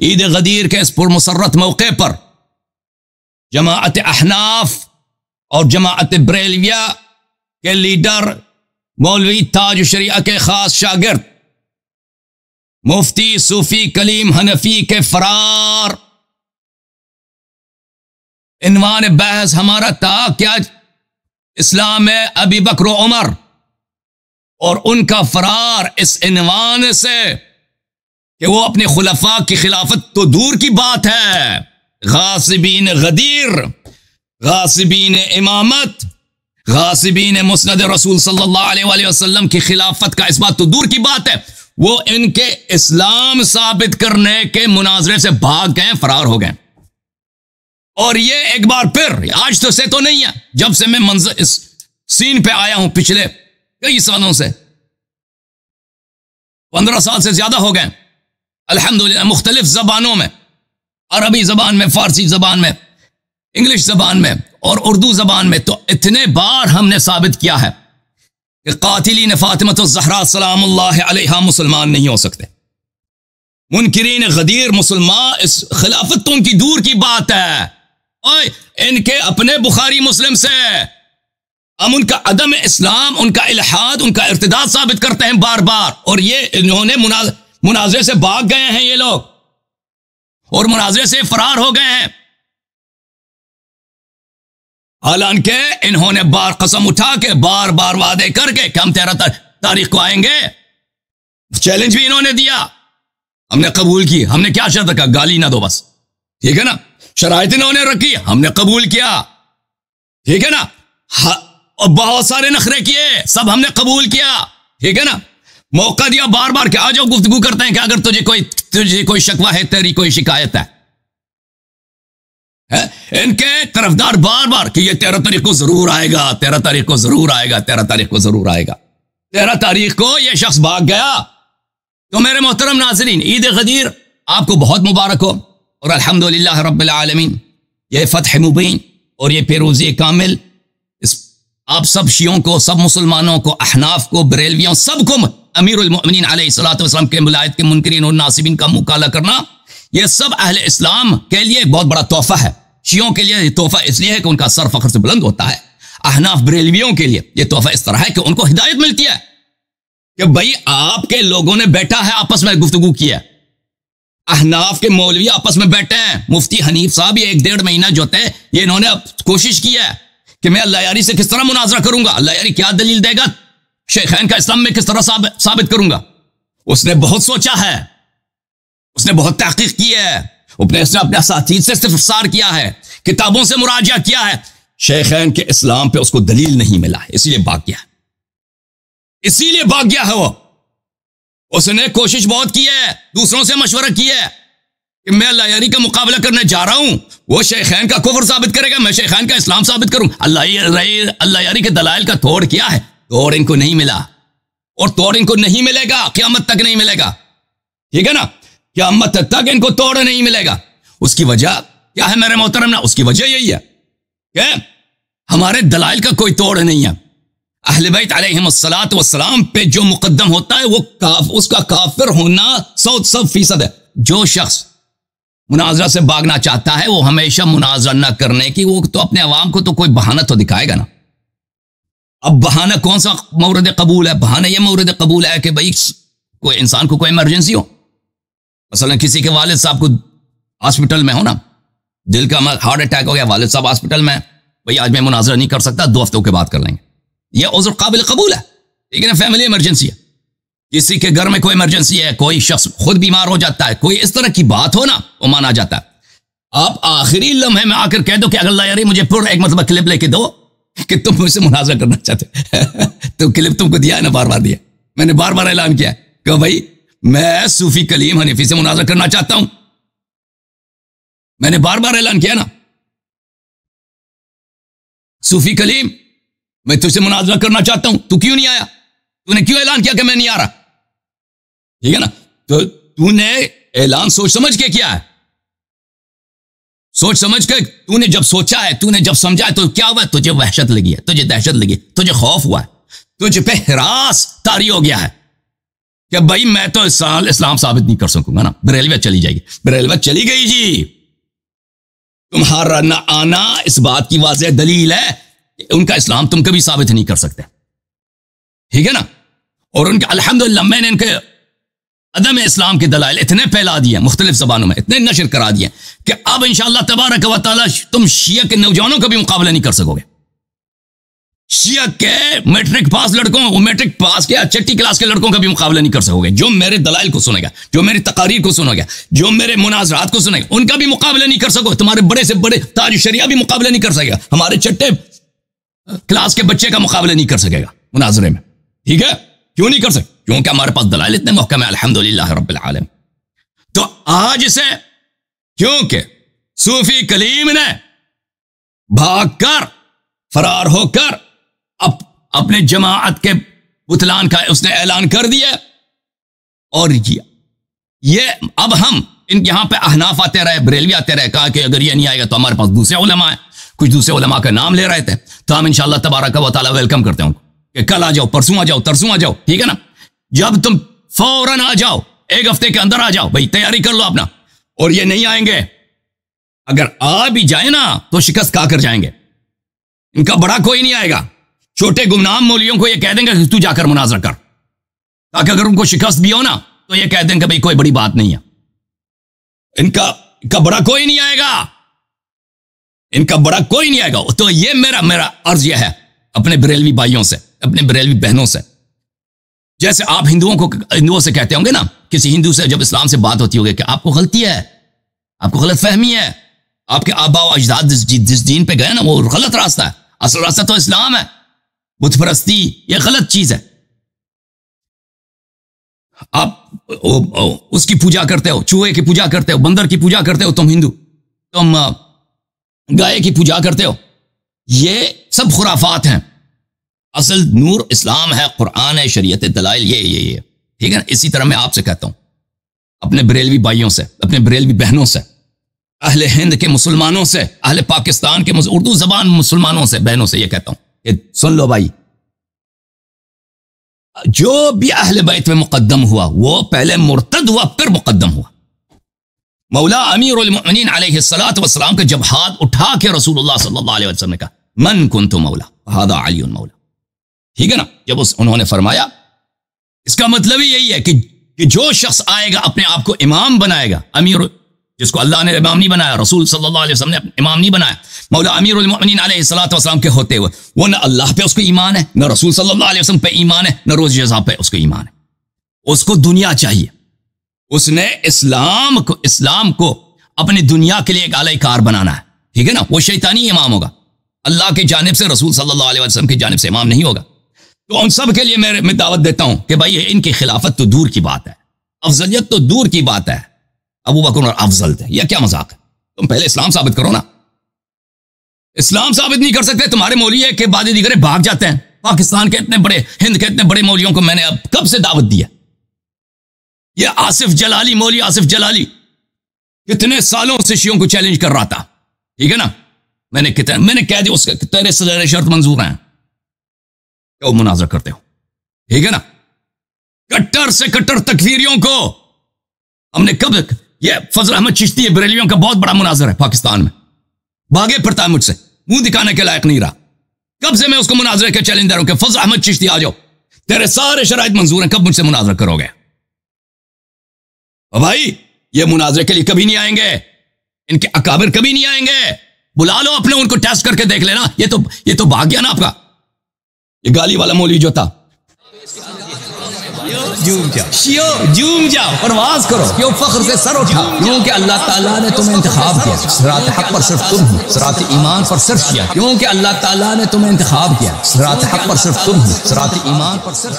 عید غدیر کے اس پرمسرت موقع پر جماعت احناف اور جماعت بریلویہ کے لیڈر مولوی تاج شریعہ کے خاص شاگرد مفتی صوفی کلیم حنفی کے فرار، عنوان بحث ہمارا تھا کیا اسلام میں ابی بکر و عمر اور ان کا فرار، اس عنوان سے کہ وہ اپنے خلفاء کی خلافت تو دور کی بات ہے، غاصبین غدیر، غاصبین امامت، غاصبین مسند رسول صلی اللہ علیہ وآلہ وسلم کی خلافت کا اس بات تو دور کی بات ہے، وہ ان کے اسلام ثابت کرنے کے مناظرے سے بھاگ گئے، فرار ہو گئے۔ اور یہ ایک بار پھر آج تو سے تو نہیں ہے، جب سے میں منظر اس سین پہ آیا ہوں پچھلے کئی سالوں سے، 15 سال سے زیادہ ہو گئے الحمدللہ، مختلف زبانوں میں، عربی زبان میں، فارسی زبان میں، انگلش زبان میں اور اردو زبان میں، تو اتنے بار ہم نے ثابت کیا ہے کہ قاتلین فاطمہ الزہرا سلام اللہ علیہا مسلمان نہیں ہو سکتے، منکرین غدیر مسلمان، اس خلافت تو ان کی دور کی بات ہے، اوئے ان کے اپنے بخاری مسلم سے ہم ان کا عدم اسلام، ان کا الحاد، ان کا ارتداد ثابت کرتے ہیں بار بار، اور یہ انہوں نے مناظرے سے بھاگ گئے ہیں یہ لوگ، اور مناظرے سے فرار ہو گئے ہیں، حالانکہ انہوں نے بار قسم اٹھا کے بار بار وعدے کر کے کہ ہم 13 تاریخ کو آئیں گے، چیلنج بھی انہوں نے دیا، ہم نے قبول کی، ہم نے کیا شرط رکھا؟ گالی نہ دو بس، ٹھیک ہے نا، شرائط انہوں نے رکھی، ہم نے قبول کیا، ٹھیک ہے نا، اور بہت سارے نخرے کیے، سب ہم نے قبول کیا، ٹھیک ہے نا، موقع دیا بار بار کہ آ جاؤ گفتگو کرتے ہیں کہ اگر تجھے کوئی شکوہ ہے، تیری کوئی شکایت ہے، ان کے طرفدار بار بار کہ یہ 13 تاریخ کو ضرور آئے گا، 13 تاریخ کو ضرور آئے گا، 13 تاریخ کو ضرور آئے گا، 13 تاریخ کو یہ شخص بھاگ گیا۔ تو میرے محترم ناظرین، عید غدیر آپ کو بہت مبارک ہو، اور الحمدللہ رب العالمین، یہ فتح مبین اور یہ پیروزی کامل آپ سب شیعوں کو، سب مسلمانوں کو، احناف کو، بریلویوں، سب کو امیر المؤمنین علیہ الصلوۃ والسلام کے ولایت کے منکرین اور ناصبین کا مکالہ کرنا، یہ سب اہل اسلام کے لیے ایک بہت بڑا تحفہ ہے۔ شیعوں کے لیے یہ تحفہ اس لیے ہے کہ ان کا سر فخر سے بلند ہوتا ہے، احناف بریلویوں کے لیے یہ تحفہ اس طرح ہے کہ ان کو ہدایت ملتی ہے کہ بھئی آپ کے لوگوں نے بیٹھا ہے آپس میں گفتگو کی ہے، احناف کے مولوی آپس میں بیٹھے ہیں، مفتی حنیف صاحب یہ 1.5 مہینہ جو تھے یہ انہوں نے کوشش کی ہے کہ میں اللہ یاری سے کس طرح مناظرہ کروں گا، اللہ یاری کیا دلیل دے گا، شیخین کا اسلام میں کس طرح ثابت کروں گا۔ اس نے بہت سوچا ہے، اس نے بہت تحقیق کی ہے، اس نے اپنے اساتید سے استفسار کیا ہے، کتابوں سے مراجعہ کیا ہے، شیخین کے اسلام پہ اس کو دلیل نہیں ملا، اسی لیے بھاگ گیا، اسی لیے بھاگ گیا ہے وہ۔ اس نے کوشش بہت کی ہے، دوسروں سے مشورہ کیا ہے کہ میں اللہ یاری کا مقابلہ کرنے جا رہا ہوں، وہ شیخین کا کفر ثابت کرے گا، میں شیخین کا اسلام ثابت کروں، اللہ یاری کے دلائل کا توڑ کیا ہے، توڑ ان کو نہیں ملا، اور توڑ ان کو نہیں ملے گا، قیامت تک نہیں ملے گا، ٹھیک ہے نا، قیامت تک ان کو توڑ نہیں ملے گا۔ اس کی وجہ کیا ہے میرے محترم نا؟ اس کی وجہ یہی ہے کہ ہمارے دلائل کا کوئی توڑ نہیں ہے، اہل بیت علیہم الصلاۃ والسلام پہ جو مقدم ہوتا ہے وہ اس کا کافر ہونا 100% ہے۔ جو شخص مناظرہ سے بھاگنا چاہتا ہے وہ ہمیشہ مناظرہ نہ کرنے کی، وہ تو اپنے عوام کو تو کوئی بہانہ تو دکھائے گا نا۔ اب بہانہ کون سا مورد قبول ہے؟ بہانہ یہ مورد قبول ہے کہ بھئی کوئی انسان کو کوئی ایمرجنسی ہو، مثلا کسی کے والد صاحب کو ہاسپٹل میں ہو نا، دل کا ہارٹ اٹیک ہو گیا، والد صاحب ہاسپٹل میں، بھئی آج میں مناظرہ نہیں کر سکتا، 2 ہفتوں کے بعد کر لیں گے، یہ عذر قابل قبول ہے، لیکن فیملی ایمرجنسی ہے، کسی کے گھر میں کوئی ایمرجنسی ہے، کوئی شخص خود بیمار ہو جاتا ہے، کوئی اس طرح کی بات ہو نا، وہ مانا جاتا ہے۔ آپ آخری لمحے میں آ کر کہہ دو کہ اللہ یاری مجھے ایک مرتبہ کلپ لے کے دو کہ تم مجھ سے مناظرہ کرنا چاہتے، تو کلپ تم کو دیا ہے نا، بار بار دیا، میں نے بار بار اعلان کیا کہ بھائی میں صوفی کلیم حنفی سے مناظرہ کرنا چاہتا ہوں، میں نے بار بار اعلان کیا نا، صوفی کلیم میں تجھ سے مناظرہ کرنا چاہتا ہوں، تو کیوں نہیں آیا؟ تو نے کیوں اعلان کیا کہ میں نہیں آ رہا؟ ٹھیک ہے نا، تو نے اعلان سوچ سمجھ کے کیا ہے، سوچ سمجھ کے تو نے جب سوچا ہے، تو نے جب سمجھا ہے، تو کیا ہوا؟ تجھے وحشت لگی ہے، تجھے دہشت لگی، تجھے خوف ہوا ہے، تجھے پہ ہراس طاری ہو گیا ہے، کہ بھائی میں تو اسلام ثابت نہیں کر سکوں گا نا، بریلویت چلی جائے گی، بریلویت چلی گئی جی، تمہارا نہ آنا اس بات کی واضح دلیل ہے کہ ان کا اسلام تم کبھی ثابت نہیں کر سکتے، ٹھیک ہے نا؟ اور ان کا الحمدللہ میں نے ان کے عدم اسلام کے دلائل اتنے پھیلا دیے مختلف زبانوں میں، اتنے نشر کرا دیے کہ اب انشاءاللہ تبارک و تعالی تم شیعہ کے نوجوانوں کا بھی مقابلہ نہیں کر سکو گے۔ شیعہ کے میٹرک پاس لڑکوں، میٹرک پاس کے چھٹی کلاس کے لڑکوں کا بھی مقابلہ نہیں کر سکو گے، جو میرے دلائل کو سنے گا، جو میری تقاریر کو سنے گا، جو میرے مناظرات کو سنے گا، ان کا بھی مقابلہ نہیں کر سکو۔ تمہارے بڑے سے بڑے تاج شریعہ بھی مقابلہ نہیں کر سکے گا، ہمارے چھٹے کلاس کے بچے کا مقابلہ نہیں کر سکے گا مناظرے میں، ٹھیک ہے؟ کیوں نہیں کر سکتے؟ کیونکہ ہمارے پاس دلائل اتنے محکم ہے الحمدللہ رب العالمین۔ تو آج سے کیونکہ صوفی کلیم نے بھاگ کر فرار ہو کر اپنے جماعت کے بطلان کا اس نے اعلان کر دیا، اور یہ اب ہم ان یہاں پہ احناف آتے رہے، بریلوی آتے رہے، کہا کہ اگر یہ نہیں آئے گا تو ہمارے پاس دوسرے علماء ہیں، کچھ دوسرے علماء کا نام لے رہے تھے، تو ہم انشاءاللہ تبارک و تعالی ویلکم کرتے ہوں کہ کل آ جاؤ، پرسوں آ جاؤ، ترسوں آ جاؤ، ٹھیک ہے نا؟ جب تم فوراً آ جاؤ، ایک ہفتے کے اندر آ جاؤ بھائی، تیاری کر لو اپنا۔ اور یہ نہیں آئیں گے، اگر آ بھی جائیں نا تو شکست کھا کر جائیں گے، ان کا بڑا کوئی نہیں آئے گا۔ چھوٹے گمنام مولیوں کو یہ کہہ دیں گے کہ تو جا کر مناظرہ کر، تاکہ اگر ان کو شکست بھی ہو نا تو یہ کہہ دیں کہ بھائی کوئی بڑی بات نہیں ہے، ان کا بڑا کوئی نہیں آئے گا، ان کا بڑا کوئی نہیں آئے گا۔ تو یہ میرا عرض یہ ہے اپنے بریلوی بھائیوں سے، اپنے بریلوی بہنوں سے، جیسے آپ ہندوؤں سے کہتے ہوں گے نا، کسی ہندو سے جب اسلام سے بات ہوتی ہوگی کہ آپ کو غلطی ہے، آپ کو غلط فہمی ہے، آپ کے آبا و اجداد جس دین پہ گئے نا وہ غلط راستہ ہے، اصل راستہ تو اسلام ہے، بت پرستی یہ غلط چیز ہے، آپ اس کی پوجا کرتے ہو، چوہے کی پوجا کرتے ہو، بندر کی پوجا کرتے ہو، تم ہندو، تم گائے کی پوجا کرتے ہو، یہ سب خرافات ہیں، اصل نور اسلام ہے، قرآن ہے، شریعت دلائل یہ ٹھیک ہے نا؟ اسی طرح میں آپ سے کہتا ہوں، اپنے بریلوی بھائیوں سے، اپنے بریلوی بہنوں سے، اہل ہند کے مسلمانوں سے، اہل پاکستان کے اردو زبان مسلمانوں سے، بہنوں سے یہ کہتا ہوں کہ سن لو بھائی، جو بھی اہل بیت میں مقدم ہوا وہ پہلے مرتد ہوا پھر مقدم ہوا۔ مولا امیر المؤمنین علیہ الصلوۃ والسلام کا جب ہاتھ اٹھا کے رسول اللہ صلی اللہ علیہ وسلم نے کہا من کنت مولا ھذا علی مولا، ٹھیک ہے نا؟ جب انہوں نے فرمایا، اس کا مطلب ہی یہی ہے کہ جو شخص آئے گا اپنے آپ کو امام بنائے گا، امیر جس کو اللہ نے امام نہیں بنایا، رسول صلی اللہ علیہ وسلم نے امام نہیں بنایا، مولا امیر المؤمنین علیہ الصلوۃ والسلام کے ہوتے ہوئے وہ نہ اللہ پہ اس کو ایمان ہے، نہ رسول صلی اللہ علیہ وسلم پہ ایمان ہے، نہ روز جزا پہ اس کو ایمان ہے، اس کو دنیا چاہیے، اس نے اسلام کو اپنی دنیا کے لیے ایک اعلی کار بنانا ہے، ٹھیک ہے نا؟ وہ شیطانی امام ہوگا، اللہ کی جانب سے، رسول صلی اللہ علیہ وسلم کی جانب سے امام نہیں ہوگا۔ تو ان سب کے لیے میں دعوت دیتا ہوں کہ بھائی ان کی خلافت تو دور کی بات ہے، افضلیت تو دور کی بات ہے، ابو بکر اور افضل تھے، یہ کیا مذاق ہے؟ تم پہلے اسلام ثابت کرو نا، اسلام ثابت نہیں کر سکتے، تمہارے مولوی کے بعد دیگر بھاگ جاتے ہیں۔ پاکستان کے اتنے بڑے، ہند کے اتنے بڑے مولویوں کو میں نے اب کب سے دعوت دی ہے؟ یہ آصف جلالی، مولوی آصف جلالی کتنے سالوں سے شیعوں کو چیلنج کر رہا تھا، ٹھیک ہے نا؟ میں نے کہہ دیا اس تیرے شرط منظور ہیں، وہ مناظرہ کرتے ہو، ٹھیک ہے نا؟ کٹر سے کٹر تکفیریوں کو ہم نے کب، یہ فضل احمد چشتی بریلویوں کا بہت بڑا مناظر ہے پاکستان میں، بھاگے پھرتا ہے مجھ سے، منہ دکھانے کے لائق نہیں رہا، کب سے میں اس کو مناظرے کے چیلنج دے رہا ہوں کہ فضل احمد چشتی آ جاؤ، تیرے سارے شرائط منظور ہیں، کب مجھ سے مناظرہ کرو گے؟ بھائی یہ مناظرے کے لیے کبھی نہیں آئیں گے، ان کے اکابر کبھی نہیں آئیں گے، بلا لو اپنے، ان کو ٹیسٹ کر کے دیکھ لینا، یہ تو بھاگ گیا نا آپ کا، یہ گالی والا مولوی جو تھا، جوم جاؤ، پرواز کرو، کیوں فخر سے سر اٹھا، کیونکہ اللہ تعالیٰ نے تمہیں انتخاب کیا، صراط حق پر صرف تم ہو، صراط ایمان پر صرف کیا، کیونکہ اللہ تعالیٰ نے تمہیں انتخاب کیا، صراط حق پر صرف تم ہو، صراط ایمان پر صرف